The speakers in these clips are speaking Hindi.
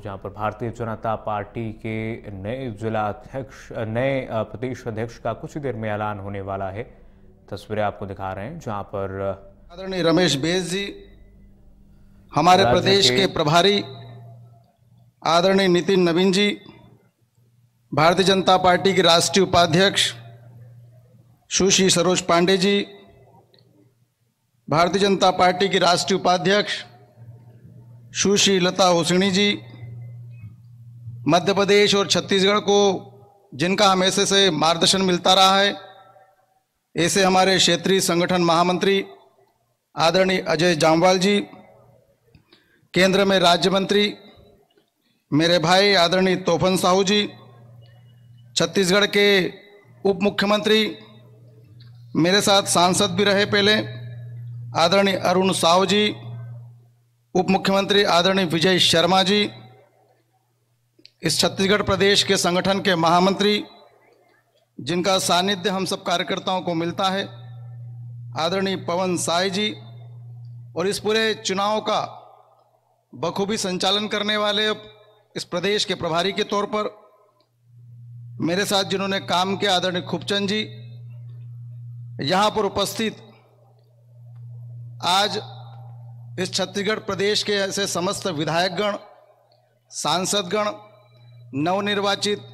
जहां पर भारतीय जनता पार्टी के नए जिला अध्यक्ष, नए प्रदेश अध्यक्ष का कुछ ही देर में ऐलान होने वाला है। तस्वीरें आपको दिखा रहे हैं जहां पर आदरणीय रमेश बैस जी, हमारे प्रदेश के प्रभारी आदरणीय नितिन नवीन जी, भारतीय जनता पार्टी के राष्ट्रीय उपाध्यक्ष सुश्री सरोज पांडे जी, भारतीय जनता पार्टी की राष्ट्रीय उपाध्यक्ष सुश्री लता हुसैनी जी, मध्य प्रदेश और छत्तीसगढ़ को जिनका हमेशा से मार्गदर्शन मिलता रहा है, ऐसे हमारे क्षेत्रीय संगठन महामंत्री आदरणीय अजय जामवाल जी, केंद्र में राज्य मंत्री मेरे भाई आदरणीय तोफन साहू जी, छत्तीसगढ़ के उप मुख्यमंत्री मेरे साथ सांसद भी रहे पहले आदरणीय अरुण साहू जी, उप मुख्यमंत्री आदरणीय विजय शर्मा जी, इस छत्तीसगढ़ प्रदेश के संगठन के महामंत्री जिनका सानिध्य हम सब कार्यकर्ताओं को मिलता है आदरणीय पवन साय जी, और इस पूरे चुनाव का बखूबी संचालन करने वाले इस प्रदेश के प्रभारी के तौर पर मेरे साथ जिन्होंने काम किया आदरणीय खूबचंद जी, यहाँ पर उपस्थित आज इस छत्तीसगढ़ प्रदेश के ऐसे समस्त विधायकगण, सांसदगण, नवनिर्वाचित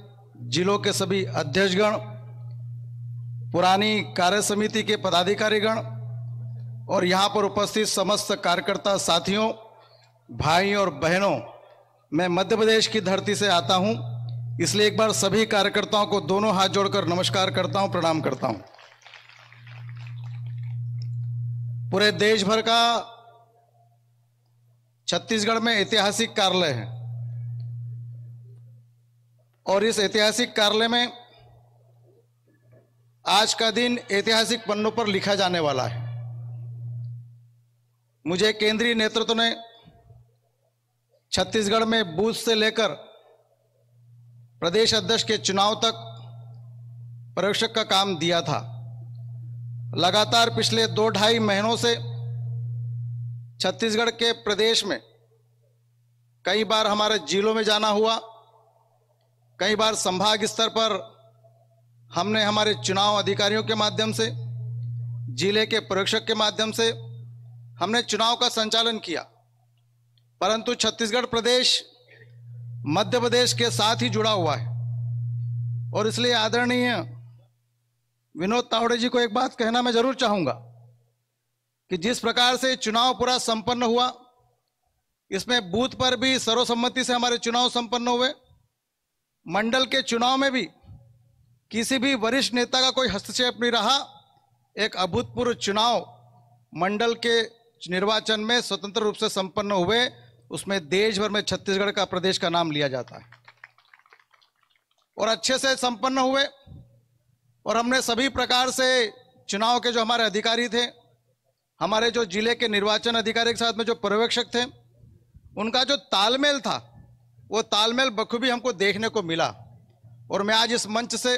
जिलों के सभी अध्यक्षगण, पुरानी कार्य समिति के पदाधिकारीगण और यहाँ पर उपस्थित समस्त कार्यकर्ता साथियों, भाइयों और बहनों, मैं मध्य प्रदेश की धरती से आता हूँ, इसलिए एक बार सभी कार्यकर्ताओं को दोनों हाथ जोड़कर नमस्कार करता हूँ, प्रणाम करता हूँ। पूरे देश भर का छत्तीसगढ़ में ऐतिहासिक कार्यालय है और इस ऐतिहासिक कार्यालय में आज का दिन ऐतिहासिक पन्नों पर लिखा जाने वाला है। मुझे केंद्रीय नेतृत्व ने छत्तीसगढ़ में बूथ से लेकर प्रदेश अध्यक्ष के चुनाव तक पर्यवेक्षक का काम दिया था। लगातार पिछले 2-2.5 महीनों से छत्तीसगढ़ के प्रदेश में कई बार हमारे जिलों में जाना हुआ, कई बार संभाग स्तर पर हमने हमारे चुनाव अधिकारियों के माध्यम से, जिले के पर्यवेक्षक के माध्यम से हमने चुनाव का संचालन किया, परंतु छत्तीसगढ़ प्रदेश मध्य प्रदेश के साथ ही जुड़ा हुआ है और इसलिए आदरणीय विनोद तावड़े जी को एक बात कहना मैं जरूर चाहूंगा कि जिस प्रकार से चुनाव पूरा संपन्न हुआ, इसमें बूथ पर भी सर्वसम्मति से हमारे चुनाव संपन्न हुए। मंडल के चुनाव में भी किसी भी वरिष्ठ नेता का कोई हस्तक्षेप नहीं रहा। एक अभूतपूर्व चुनाव मंडल के निर्वाचन में स्वतंत्र रूप से संपन्न हुए, उसमें देश भर में छत्तीसगढ़ का प्रदेश का नाम लिया जाता है और अच्छे से संपन्न हुए। और हमने सभी प्रकार से चुनाव के जो हमारे अधिकारी थे, हमारे जो जिले के निर्वाचन अधिकारी के साथ में जो पर्यवेक्षक थे, उनका जो तालमेल था वो तालमेल बखूबी हमको देखने को मिला। और मैं आज इस मंच से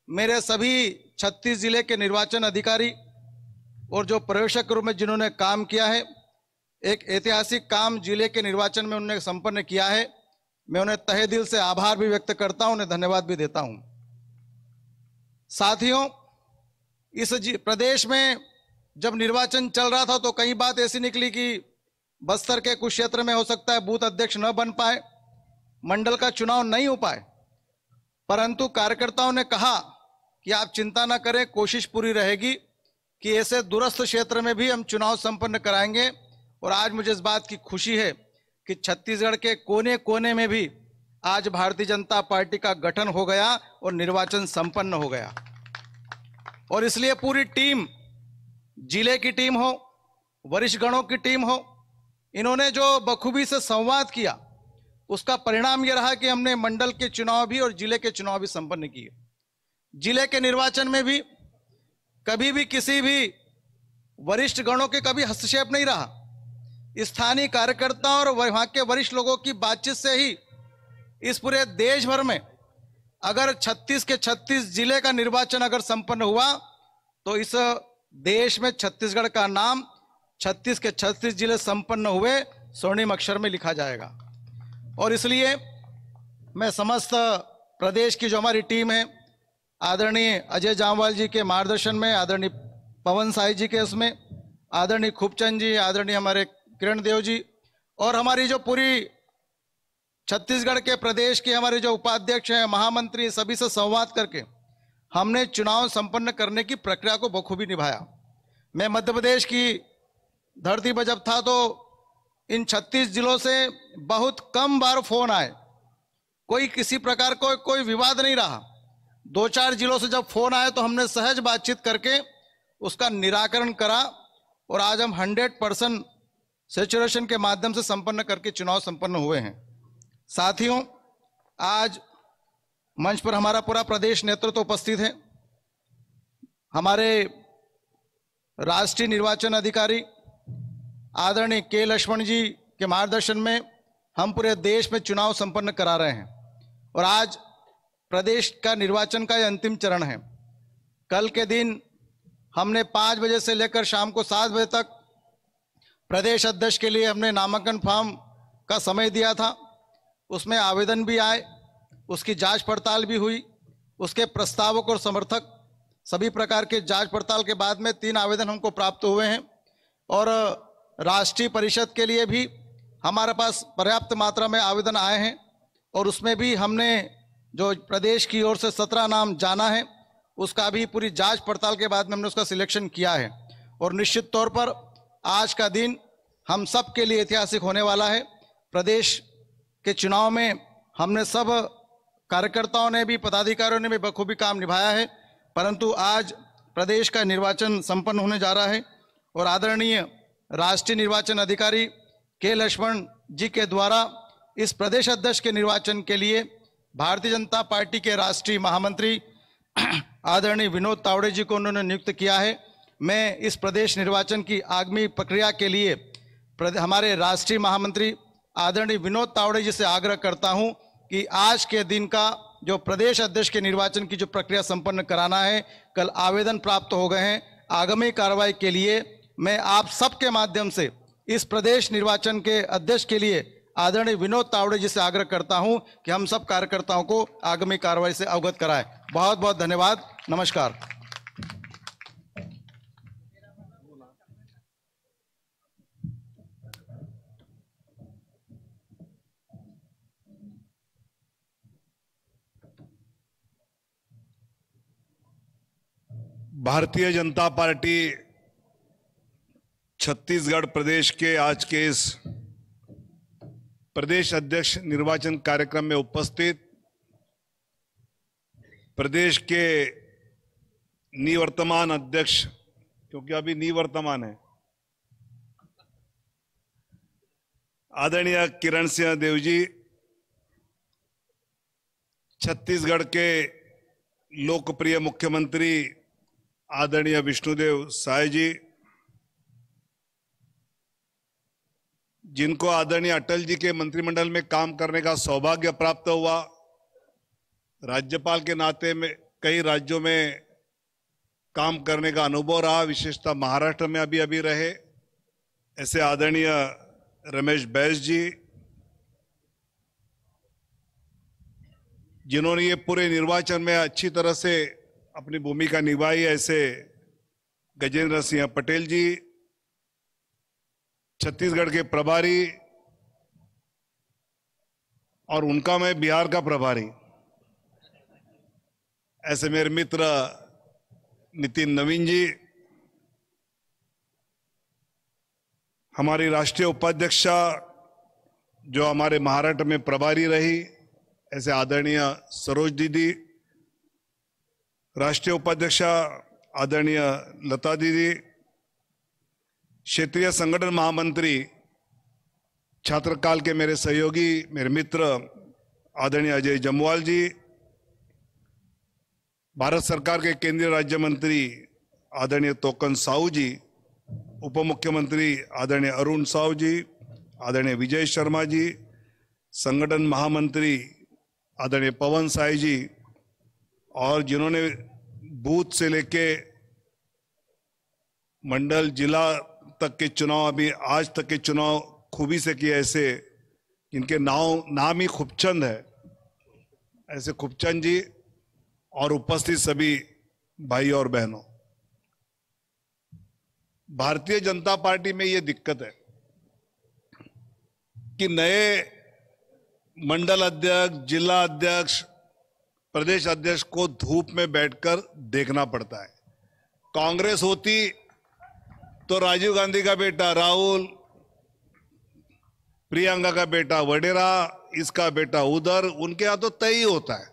मेरे सभी 36 जिले के निर्वाचन अधिकारी और जो पर्यवेक्षक के रूप में जिन्होंने काम किया है, एक ऐतिहासिक काम जिले के निर्वाचन में उन्होंने संपन्न किया है, मैं उन्हें तहे दिल से आभार भी व्यक्त करता हूं, उन्हें धन्यवाद भी देता हूं। साथियों, इस प्रदेश में जब निर्वाचन चल रहा था तो कई बात ऐसी निकली कि बस्तर के कुछ क्षेत्र में हो सकता है बूथ अध्यक्ष न बन पाए, मंडल का चुनाव नहीं हो पाए, परंतु कार्यकर्ताओं ने कहा कि आप चिंता ना करें, कोशिश पूरी रहेगी कि ऐसे दूरस्थ क्षेत्र में भी हम चुनाव संपन्न कराएंगे। और आज मुझे इस बात की खुशी है कि छत्तीसगढ़ के कोने कोने में भी आज भारतीय जनता पार्टी का गठन हो गया और निर्वाचन संपन्न हो गया। और इसलिए पूरी टीम, जिले की टीम हो, वरिष्ठ गणों की टीम हो, इन्होंने जो बखूबी से संवाद किया, उसका परिणाम यह रहा कि हमने मंडल के चुनाव भी और जिले के चुनाव भी संपन्न किए। जिले के निर्वाचन में भी कभी भी किसी भी वरिष्ठ गणों के कभी हस्तक्षेप नहीं रहा। स्थानीय कार्यकर्ताओं और वहां के वरिष्ठ लोगों की बातचीत से ही इस पूरे देश भर में अगर 36 के 36 जिले का निर्वाचन अगर संपन्न हुआ तो इस देश में छत्तीसगढ़ का नाम 36 के 36 जिले संपन्न हुए स्वर्णिम अक्षर में लिखा जाएगा। और इसलिए मैं समस्त प्रदेश की जो हमारी टीम है, आदरणीय अजय जामवाल जी के मार्गदर्शन में, आदरणीय पवन साई जी के उसमें, आदरणीय खूबचंद जी, आदरणीय हमारे किरण देव जी और हमारी जो पूरी छत्तीसगढ़ के प्रदेश के हमारे जो उपाध्यक्ष हैं, महामंत्री, सभी से संवाद करके हमने चुनाव संपन्न करने की प्रक्रिया को बखूबी निभाया। मैं मध्य प्रदेश की धरती पर जब था तो इन 36 जिलों से बहुत कम बार फोन आए, कोई किसी प्रकार को कोई विवाद नहीं रहा। 2-4 जिलों से जब फोन आए तो हमने सहज बातचीत करके उसका निराकरण करा और आज हम 100% सैचुरेशन के माध्यम से संपन्न करके चुनाव संपन्न हुए हैं। साथियों, आज मंच पर हमारा पूरा प्रदेश नेतृत्व उपस्थित है। हमारे राष्ट्रीय निर्वाचन अधिकारी आदरणीय के लक्ष्मण जी के मार्गदर्शन में हम पूरे देश में चुनाव संपन्न करा रहे हैं और आज प्रदेश का निर्वाचन का यह अंतिम चरण है। कल के दिन हमने 5 बजे से लेकर शाम को 7 बजे तक प्रदेश अध्यक्ष के लिए हमने नामांकन फॉर्म का समय दिया था। उसमें आवेदन भी आए, उसकी जांच पड़ताल भी हुई, उसके प्रस्तावक और समर्थक सभी प्रकार के जांच पड़ताल के बाद में 3 आवेदन हमको प्राप्त हुए हैं और राष्ट्रीय परिषद के लिए भी हमारे पास पर्याप्त मात्रा में आवेदन आए हैं और उसमें भी हमने जो प्रदेश की ओर से 17 नाम जाना है उसका भी पूरी जांच पड़ताल के बाद में हमने उसका सिलेक्शन किया है और निश्चित तौर पर आज का दिन हम सब के लिए ऐतिहासिक होने वाला है। प्रदेश के चुनाव में हमने सब कार्यकर्ताओं ने भी, पदाधिकारियों ने भी बखूबी काम निभाया है, परंतु आज प्रदेश का निर्वाचन संपन्न होने जा रहा है और आदरणीय राष्ट्रीय निर्वाचन अधिकारी के लक्ष्मण जी के द्वारा इस प्रदेश अध्यक्ष के निर्वाचन के लिए भारतीय जनता पार्टी के राष्ट्रीय महामंत्री आदरणीय विनोद तावड़े जी को उन्होंने नियुक्त किया है। मैं इस प्रदेश निर्वाचन की आगामी प्रक्रिया के लिए हमारे राष्ट्रीय महामंत्री आदरणीय विनोद तावड़े जी से आग्रह करता हूं कि आज के दिन का जो प्रदेश अध्यक्ष के निर्वाचन की जो प्रक्रिया संपन्न कराना है, कल आवेदन प्राप्त हो गए हैं। आगामी कार्रवाई के लिए मैं आप सबके माध्यम से इस प्रदेश निर्वाचन के अध्यक्ष के लिए आदरणीय विनोद तावड़े जी से आग्रह करता हूं कि हम सब कार्यकर्ताओं को आगामी कार्रवाई से अवगत कराएं। बहुत बहुत धन्यवाद। नमस्कार। भारतीय जनता पार्टी छत्तीसगढ़ प्रदेश के आज के इस प्रदेश अध्यक्ष निर्वाचन कार्यक्रम में उपस्थित प्रदेश के निवर्तमान अध्यक्ष, क्योंकि अभी निवर्तमान है, आदरणीय किरण सिंह देव जी, छत्तीसगढ़ के लोकप्रिय मुख्यमंत्री आदरणीय विष्णुदेव साय जी, जिनको आदरणीय अटल जी के मंत्रिमंडल में काम करने का सौभाग्य प्राप्त हुआ, राज्यपाल के नाते में कई राज्यों में काम करने का अनुभव रहा, विशेषतः महाराष्ट्र में अभी रहे, ऐसे आदरणीय रमेश बैस जी, जिन्होंने ये पूरे निर्वाचन में अच्छी तरह से अपनी भूमिका निभाई, ऐसे गजेंद्र सिंह पटेल जी, छत्तीसगढ़ के प्रभारी और उनका मैं बिहार का प्रभारी, ऐसे मेरे मित्र नितिन नवीन जी, हमारी राष्ट्रीय उपाध्यक्षा जो हमारे महाराष्ट्र में प्रभारी रही, ऐसे आदरणीय सरोज दीदी, राष्ट्रीय उपाध्यक्षा आदरणीय लता दीदी, क्षेत्रीय संगठन महामंत्री छात्रकाल के मेरे सहयोगी, मेरे मित्र आदरणीय अजय जमवाल जी, भारत सरकार के केंद्रीय राज्य मंत्री आदरणीय तोकन साहू जी, उप मुख्यमंत्री आदरणीय अरुण साहू जी, आदरणीय विजय शर्मा जी, संगठन महामंत्री आदरणीय पवन साई जी, और जिन्होंने बूथ से लेके मंडल जिला तक के चुनाव, अभी आज तक के चुनाव खूबी से किए, ऐसे इनके नाम ही खूबचंद है, ऐसे खूबचंद जी और उपस्थित सभी भाई और बहनों, भारतीय जनता पार्टी में ये दिक्कत है कि नए मंडल अध्यक्ष, जिला अध्यक्ष, प्रदेश अध्यक्ष को धूप में बैठकर देखना पड़ता है। कांग्रेस होती तो राजीव गांधी का बेटा राहुल, प्रियंका का बेटा वडेरा, इसका बेटा उधर, उनके यहां तो तय ही होता है।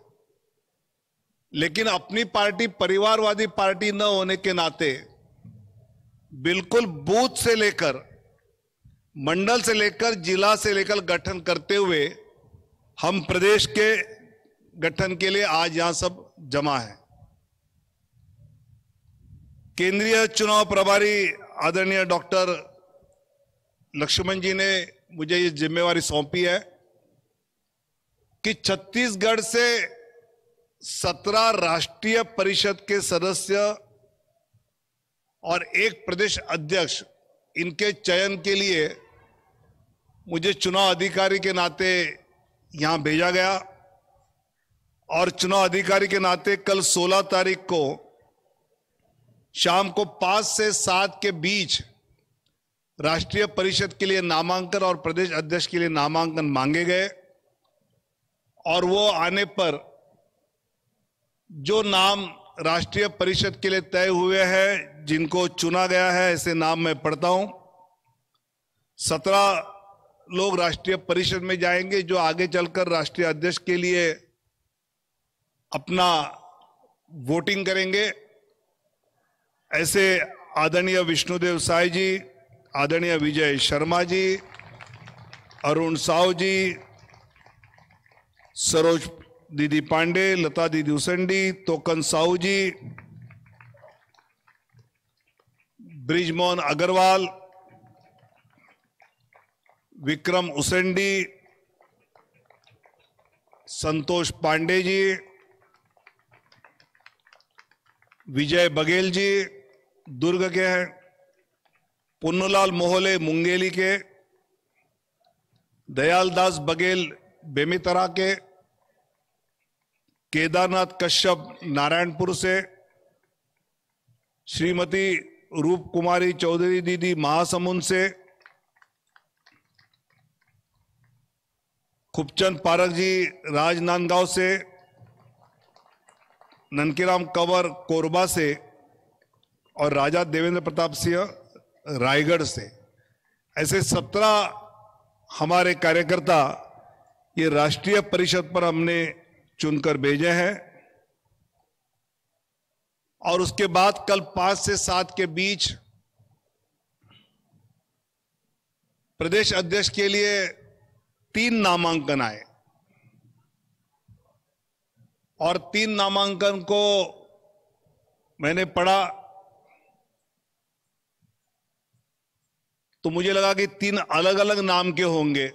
लेकिन अपनी पार्टी परिवारवादी पार्टी न होने के नाते बिल्कुल बूथ से लेकर, मंडल से लेकर, जिला से लेकर गठन करते हुए हम प्रदेश के गठन के लिए आज यहां सब जमा है। केंद्रीय चुनाव प्रभारी आदरणीय डॉक्टर लक्ष्मण जी ने मुझे ये जिम्मेवारी सौंपी है कि छत्तीसगढ़ से 17 राष्ट्रीय परिषद के सदस्य और एक प्रदेश अध्यक्ष, इनके चयन के लिए मुझे चुनाव अधिकारी के नाते यहां भेजा गया और चुनाव अधिकारी के नाते कल 16 तारीख को शाम को 5 से 7 के बीच राष्ट्रीय परिषद के लिए नामांकन और प्रदेश अध्यक्ष के लिए नामांकन मांगे गए और वो आने पर जो नाम राष्ट्रीय परिषद के लिए तय हुए हैं, जिनको चुना गया है, ऐसे नाम मैं पढ़ता हूं। 17 लोग राष्ट्रीय परिषद में जाएंगे जो आगे चलकर राष्ट्रीय अध्यक्ष के लिए अपना वोटिंग करेंगे। ऐसे आदरणीय विष्णुदेव साय जी, आदरणीय विजय शर्मा जी, अरुण साव जी, सरोज दीदी पांडे, लता दीदी उसंडी, तोकन साहू जी, ब्रिजमोहन अग्रवाल, विक्रम उसंडी, संतोष पांडे जी, विजय बघेल जी दुर्ग के हैं, पुन्नूलाल मोहले मुंगेली के, दयालदास बघेल बेमितरा के, केदारनाथ कश्यप नारायणपुर से, श्रीमती रूप कुमारी चौधरी दीदी महासमुंद से, खूबचंद पारक जी राजनांदगांव से, ननकीराम कंवर कोरबा से और राजा देवेंद्र प्रताप सिंह रायगढ़ से। ऐसे 17 हमारे कार्यकर्ता ये राष्ट्रीय परिषद पर हमने चुनकर भेजे हैं और उसके बाद कल 5 से 7 के बीच प्रदेश अध्यक्ष के लिए 3 नामांकन आए और 3 नामांकन को मैंने पढ़ा तो मुझे लगा कि 3 अलग अलग नाम के होंगे,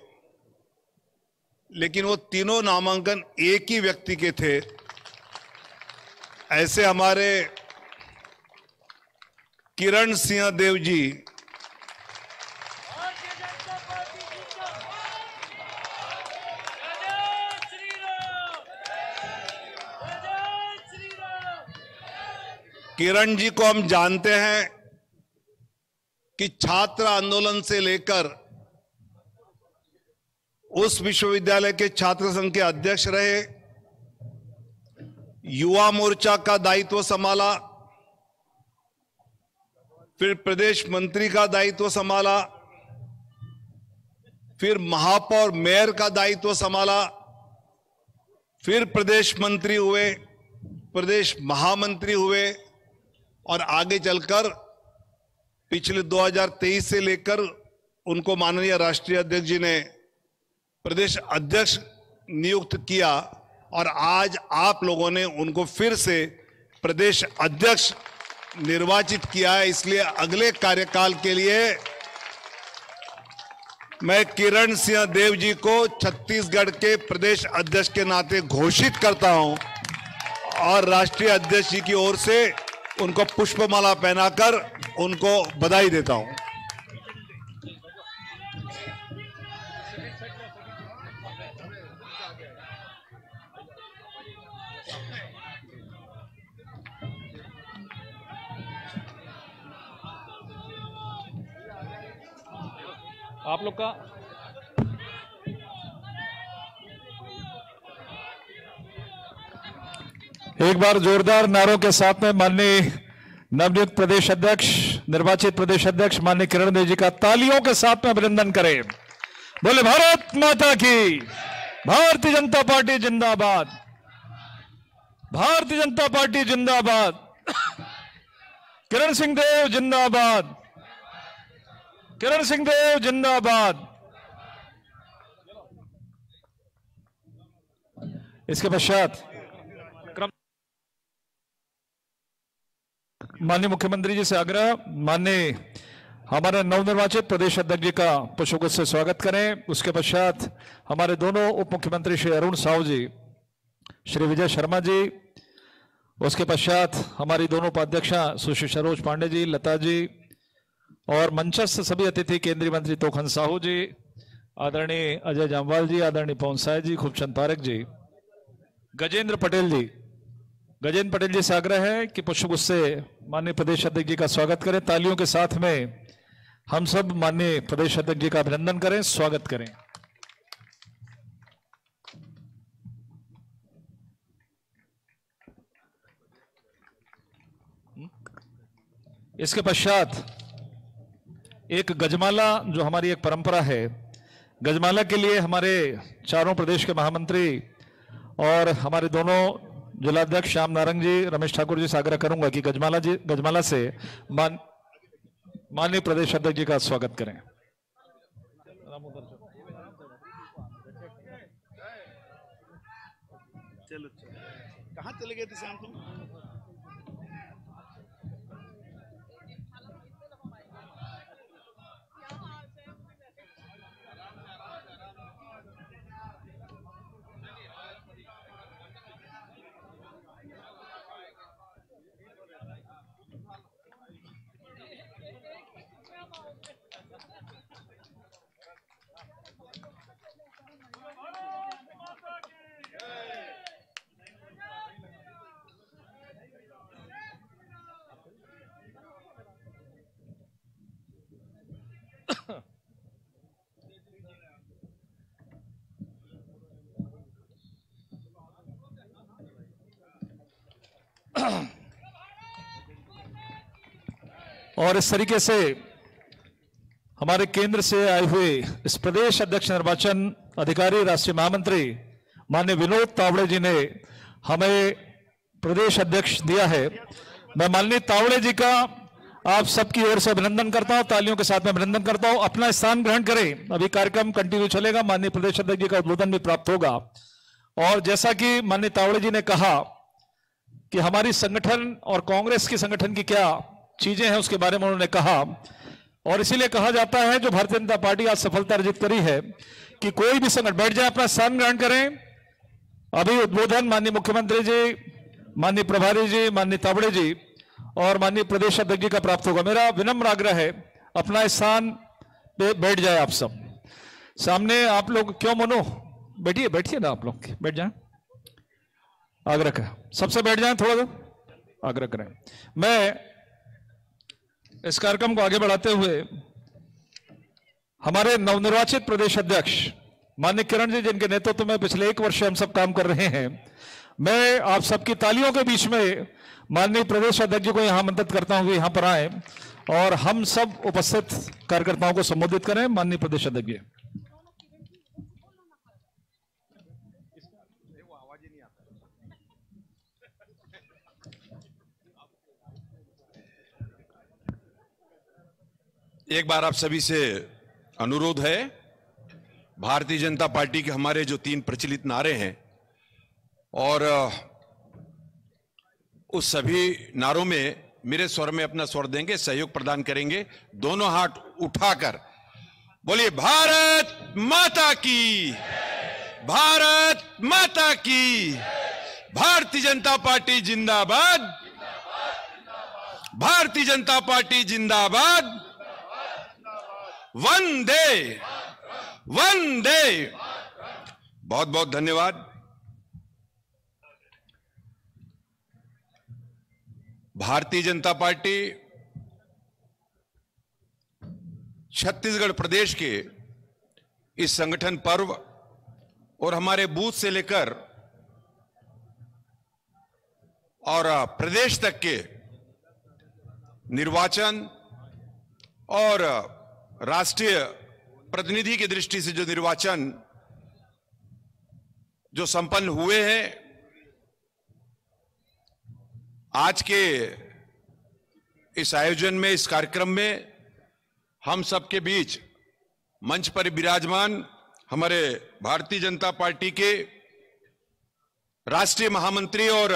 लेकिन वो तीनों नामांकन एक ही व्यक्ति के थे। ऐसे हमारे किरण सिंह देव जी, किरण जी को हम जानते हैं कि छात्र आंदोलन से लेकर उस विश्वविद्यालय के छात्र संघ के अध्यक्ष रहे, युवा मोर्चा का दायित्व संभाला, फिर प्रदेश मंत्री का दायित्व संभाला, फिर महापौर मेयर का दायित्व संभाला, फिर प्रदेश मंत्री हुए, प्रदेश महामंत्री हुए और आगे चलकर पिछले 2023 से लेकर उनको माननीय राष्ट्रीय अध्यक्ष जी ने प्रदेश अध्यक्ष नियुक्त किया और आज आप लोगों ने उनको फिर से प्रदेश अध्यक्ष निर्वाचित किया है। इसलिए अगले कार्यकाल के लिए मैं किरण सिंह देव जी को छत्तीसगढ़ के प्रदेश अध्यक्ष के नाते घोषित करता हूं और राष्ट्रीय अध्यक्ष जी की ओर से उनको पुष्पमाला पहनाकर उनको बधाई देता हूं। आप लोग का एक बार जोरदार नारों के साथ में माननीय नवनियुक्त प्रदेश अध्यक्ष, निर्वाचित प्रदेश अध्यक्ष माननीय किरण देव जी का तालियों के साथ में अभिनंदन करें। बोले भारत माता की, भारतीय जनता पार्टी जिंदाबाद, भारतीय जनता पार्टी जिंदाबाद, किरण सिंह देव जिंदाबाद, किरण सिंह देव जिंदाबाद। इसके पश्चात माननीय मुख्यमंत्री जी से आग्रह, माननीय हमारे नवनिर्वाचित प्रदेश अध्यक्ष जी का पुष्पगुच्छ से स्वागत करें। उसके पश्चात हमारे दोनों उप मुख्यमंत्री श्री अरुण साहू जी, श्री विजय शर्मा जी, उसके पश्चात हमारी दोनों उपाध्यक्षा सुश्री सरोज पांडे जी, लता जी, और मंचस्थ सभी अतिथि केंद्रीय मंत्री तोखन साहू जी, आदरणीय अजय जामवाल जी, आदरणीय पवन साय जी, खूबचंद पारेख जी, गजेंद्र पटेल जी। गजेंद्र पटेल जी से आग्रह है कि पुष्पगुच्छ से माननीय प्रदेश अध्यक्ष जी का स्वागत करें। तालियों के साथ में हम सब माननीय प्रदेश अध्यक्ष जी का अभिनंदन करें, स्वागत करें। इसके पश्चात एक गजमाला, जो हमारी एक परंपरा है, गजमाला के लिए हमारे चारों प्रदेश के महामंत्री और हमारे दोनों जिलाध्यक्ष श्याम नारंग जी, रमेश ठाकुर जी से आग्रह करूंगा कि गजमाला से माननीय प्रदेश अध्यक्ष जी का स्वागत करें। चलो कहाँ चले गए थे श्याम तुम? और इस तरीके से हमारे केंद्र से आए हुए इस प्रदेश अध्यक्ष निर्वाचन अधिकारी, राष्ट्रीय महामंत्री माननीय विनोद तावड़े जी ने हमें प्रदेश अध्यक्ष दिया है। मैं माननीय तावड़े जी का आप सबकी ओर से अभिनंदन करता हूं, तालियों के साथ में अभिनंदन करता हूं। अपना स्थान ग्रहण करें, अभी कार्यक्रम कंटिन्यू चलेगा, माननीय प्रदेश अध्यक्ष जी का उद्बोधन भी प्राप्त होगा। और जैसा कि माननीय तावड़े जी ने कहा कि हमारी संगठन और कांग्रेस की संगठन की क्या चीजें हैं, उसके बारे में उन्होंने कहा। और इसीलिए कहा जाता है, जो भारतीय जनता पार्टी आज सफलता अर्जित करी है, कि कोई भी संगठन बैठ जाए, अपना स्थान ग्रहण करें। अभी उद्बोधन माननीय मुख्यमंत्री जी, माननीय प्रभारी जी, माननीय तावड़े जी और माननीय प्रदेश अध्यक्ष जी का प्राप्त होगा। मेरा विनम्र आग्रह है, अपना स्थान पे बैठ जाए आप सब। सामने आप लोग क्यों मनो, बैठिए बैठिए ना, आप लोग बैठ जाएं, आग्रह करें, सबसे बैठ जाएं, थोड़ा सा आग्रह करें। मैं इस कार्यक्रम को आगे बढ़ाते हुए हमारे नवनिर्वाचित प्रदेश अध्यक्ष माननीय किरण जी, जिनके नेतृत्व में पिछले 1 वर्ष से हम सब काम कर रहे हैं, मैं आप सबकी तालियों के बीच में माननीय प्रदेश अध्यक्ष जी को यहां आमंत्रित करता हूं कि यहां पर आए और हम सब उपस्थित कार्यकर्ताओं को संबोधित करें। माननीय प्रदेश अध्यक्ष जी। एक बार आप सभी से अनुरोध है, भारतीय जनता पार्टी के हमारे जो 3 प्रचलित नारे हैं, और उस सभी नारों में मेरे स्वर में अपना स्वर देंगे, सहयोग प्रदान करेंगे। दोनों हाथ उठाकर बोलिए, भारत माता की, भारत माता की, भारतीय जनता पार्टी जिंदाबाद, भारतीय जनता पार्टी जिंदाबाद, वंदे वंदे। बहुत बहुत धन्यवाद। भारतीय जनता पार्टी छत्तीसगढ़ प्रदेश के इस संगठन पर्व और हमारे बूथ से लेकर और प्रदेश तक के निर्वाचन और राष्ट्रीय प्रतिनिधि की दृष्टि से जो निर्वाचन जो संपन्न हुए हैं, आज के इस आयोजन में, इस कार्यक्रम में हम सबके बीच मंच पर विराजमान हमारे भारतीय जनता पार्टी के राष्ट्रीय महामंत्री और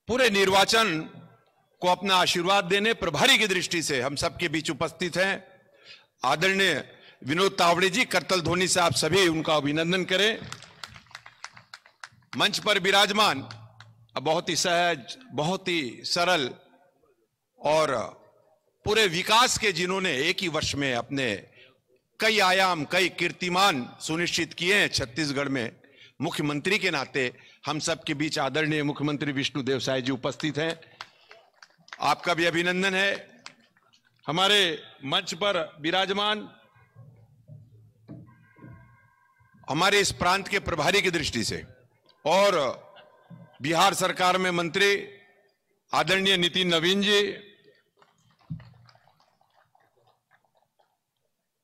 पूरे निर्वाचन को अपना आशीर्वाद देने प्रभारी की दृष्टि से हम सबके बीच उपस्थित हैं आदरणीय विनोद तावड़े जी। करतल ध्वनि से आप सभी उनका अभिनंदन करें। मंच पर विराजमान बहुत ही सहज, बहुत ही सरल और पूरे विकास के जिन्होंने एक ही वर्ष में अपने कई आयाम, कई कीर्तिमान सुनिश्चित किए हैं छत्तीसगढ़ में, मुख्यमंत्री के नाते हम सबके बीच आदरणीय मुख्यमंत्री विष्णुदेव साय जी उपस्थित हैं। आपका भी अभिनंदन है। हमारे मंच पर विराजमान हमारे इस प्रांत के प्रभारी की दृष्टि से और बिहार सरकार में मंत्री आदरणीय नितिन नवीन जी,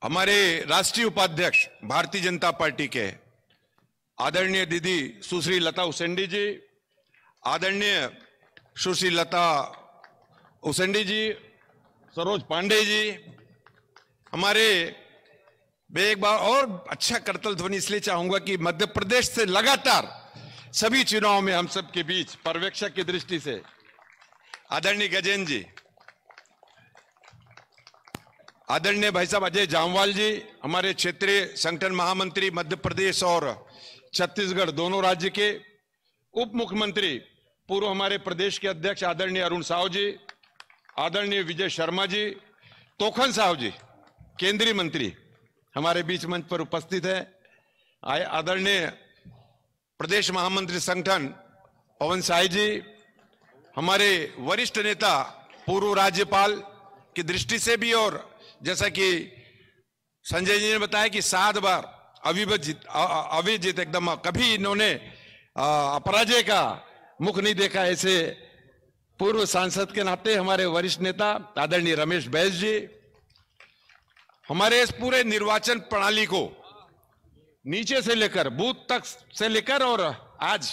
हमारे राष्ट्रीय उपाध्यक्ष भारतीय जनता पार्टी के आदरणीय दीदी सुश्री लता उसेंडी जी, आदरणीय सुश्री लता उसेंडी जी, सरोज पांडे जी, हमारे मैं एक बार और अच्छा करतल ध्वनि इसलिए चाहूंगा कि मध्य प्रदेश से लगातार सभी चुनाव में हम सबके बीच पर्यवेक्षक की दृष्टि से आदरणीय गजेंद्र जी, आदरणीय भाई साहब अजय जामवाल जी, हमारे क्षेत्रीय संगठन महामंत्री मध्य प्रदेश और छत्तीसगढ़ दोनों राज्य के, उप मुख्यमंत्री पूर्व हमारे प्रदेश के अध्यक्ष आदरणीय अरुण साहू जी, आदरणीय विजय शर्मा जी, तोखन साहू जी, केंद्रीय मंत्री हमारे बीच मंच पर उपस्थित है, आदरणीय प्रदेश महामंत्री संगठन पवन साय जी, हमारे वरिष्ठ नेता पूर्व राज्यपाल की दृष्टि से भी, और जैसा कि संजय जी ने बताया कि 7 बार अविजित एकदम, कभी इन्होंने अपराजय का मुख नहीं देखा, ऐसे पूर्व सांसद के नाते हमारे वरिष्ठ नेता आदरणीय रमेश बैस जी, हमारे इस पूरे निर्वाचन प्रणाली को नीचे से लेकर बूथ तक से लेकर और आज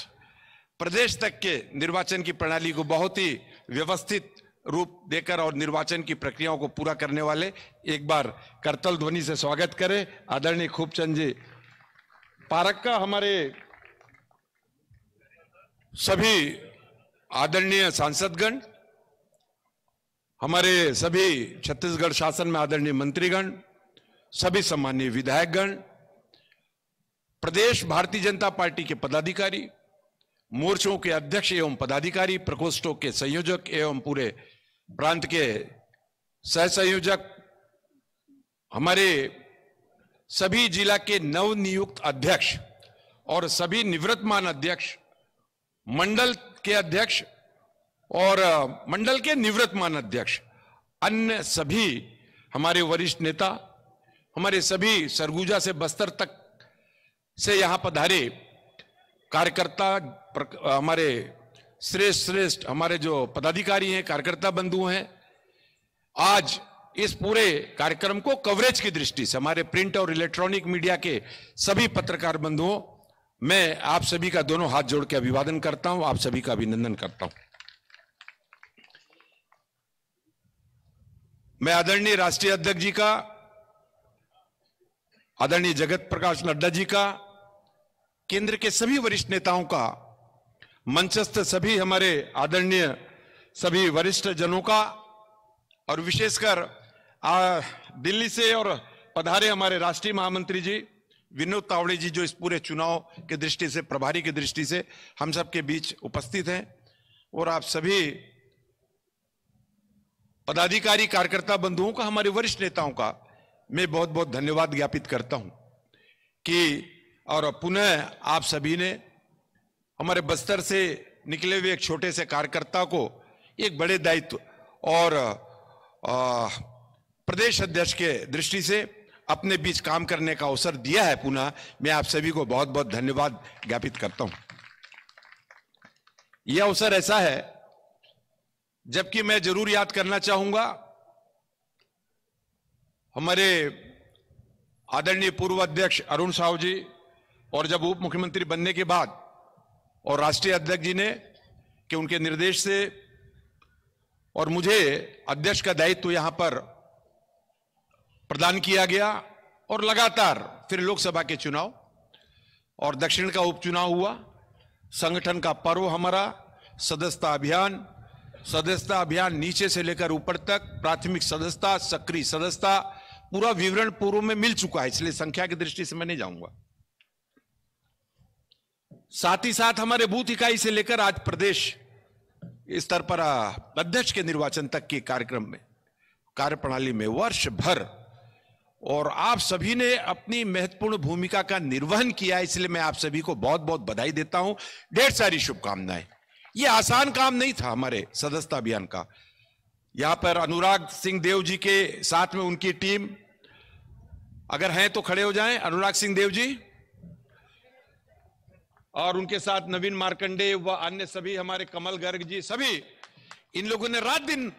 प्रदेश तक के निर्वाचन की प्रणाली को बहुत ही व्यवस्थित रूप देकर और निर्वाचन की प्रक्रियाओं को पूरा करने वाले एक बार करतल ध्वनि से स्वागत करें आदरणीय खूबचंद जी पारक का, हमारे सभी आदरणीय सांसदगण, हमारे सभी छत्तीसगढ़ शासन में आदरणीय मंत्रीगण, सभी सम्मानीय विधायकगण, प्रदेश भारतीय जनता पार्टी के पदाधिकारी, मोर्चों के अध्यक्ष एवं पदाधिकारी, प्रकोष्ठों के संयोजक एवं पूरे प्रांत के सह संयोजक, हमारे सभी जिला के नवनियुक्त अध्यक्ष और सभी निवृत्तमान अध्यक्ष, मंडल के अध्यक्ष और मंडल के निवृत्तमान अध्यक्ष, अन्य सभी हमारे वरिष्ठ नेता, हमारे सभी सरगुजा से बस्तर तक से यहां पधारे कार्यकर्ता, हमारे श्रेष्ठ हमारे जो पदाधिकारी हैं, कार्यकर्ता बंधु हैं, आज इस पूरे कार्यक्रम को कवरेज की दृष्टि से हमारे प्रिंट और इलेक्ट्रॉनिक मीडिया के सभी पत्रकार बंधुओं, मैं आप सभी का दोनों हाथ जोड़ के अभिवादन करता हूं, आप सभी का अभिनंदन करता हूं। मैं आदरणीय राष्ट्रीय अध्यक्ष जी का, आदरणीय जगत प्रकाश नड्डा जी का, केंद्र के सभी वरिष्ठ नेताओं का, मंचस्थ सभी हमारे आदरणीय सभी वरिष्ठ जनों का, और विशेषकर दिल्ली से और पधारे हमारे राष्ट्रीय महामंत्री जी विनोद तावड़े जी, जो इस पूरे चुनाव के दृष्टि से, प्रभारी की दृष्टि से हम सबके बीच उपस्थित हैं, और आप सभी पदाधिकारी कार्यकर्ता बंधुओं का, हमारे वरिष्ठ नेताओं का मैं बहुत बहुत धन्यवाद ज्ञापित करता हूं कि, और पुनः आप सभी ने हमारे बस्तर से निकले हुए एक छोटे से कार्यकर्ता को एक बड़े दायित्व और प्रदेश अध्यक्ष के दृष्टि से अपने बीच काम करने का अवसर दिया है पुनः, मैं आप सभी को बहुत बहुत धन्यवाद ज्ञापित करता हूं। यह अवसर ऐसा है जबकि मैं जरूर याद करना चाहूंगा हमारे आदरणीय पूर्व अध्यक्ष अरुण साहू जी, और जब उप मुख्यमंत्री बनने के बाद और राष्ट्रीय अध्यक्ष जी ने कि उनके निर्देश से और मुझे अध्यक्ष का दायित्व यहां पर प्रदान किया गया, और लगातार फिर लोकसभा के चुनाव और दक्षिण का उपचुनाव हुआ, संगठन का पर्व हमारा सदस्यता अभियान नीचे से लेकर ऊपर तक, प्राथमिक सदस्यता, सक्रिय सदस्यता, पूरा विवरण पूर्व में मिल चुका है, इसलिए संख्या की दृष्टि से मैं नहीं जाऊंगा। साथ ही साथ हमारे बूथ इकाई से लेकर आज प्रदेश स्तर पर अध्यक्ष के निर्वाचन तक के कार्यक्रम में, कार्यप्रणाली में वर्ष भर, और आप सभी ने अपनी महत्वपूर्ण भूमिका का निर्वहन किया, इसलिए मैं आप सभी को बहुत बहुत बधाई देता हूं, ढेर सारी शुभकामनाएं। यह आसान काम नहीं था हमारे सदस्यता अभियान का। यहां पर अनुराग सिंह देव जी के साथ में उनकी टीम, अगर हैं तो खड़े हो जाएं, अनुराग सिंह देव जी, और उनके साथ नवीन मार्कंडे व अन्य सभी हमारे कमल गर्ग जी, सभी इन लोगों ने रात दिन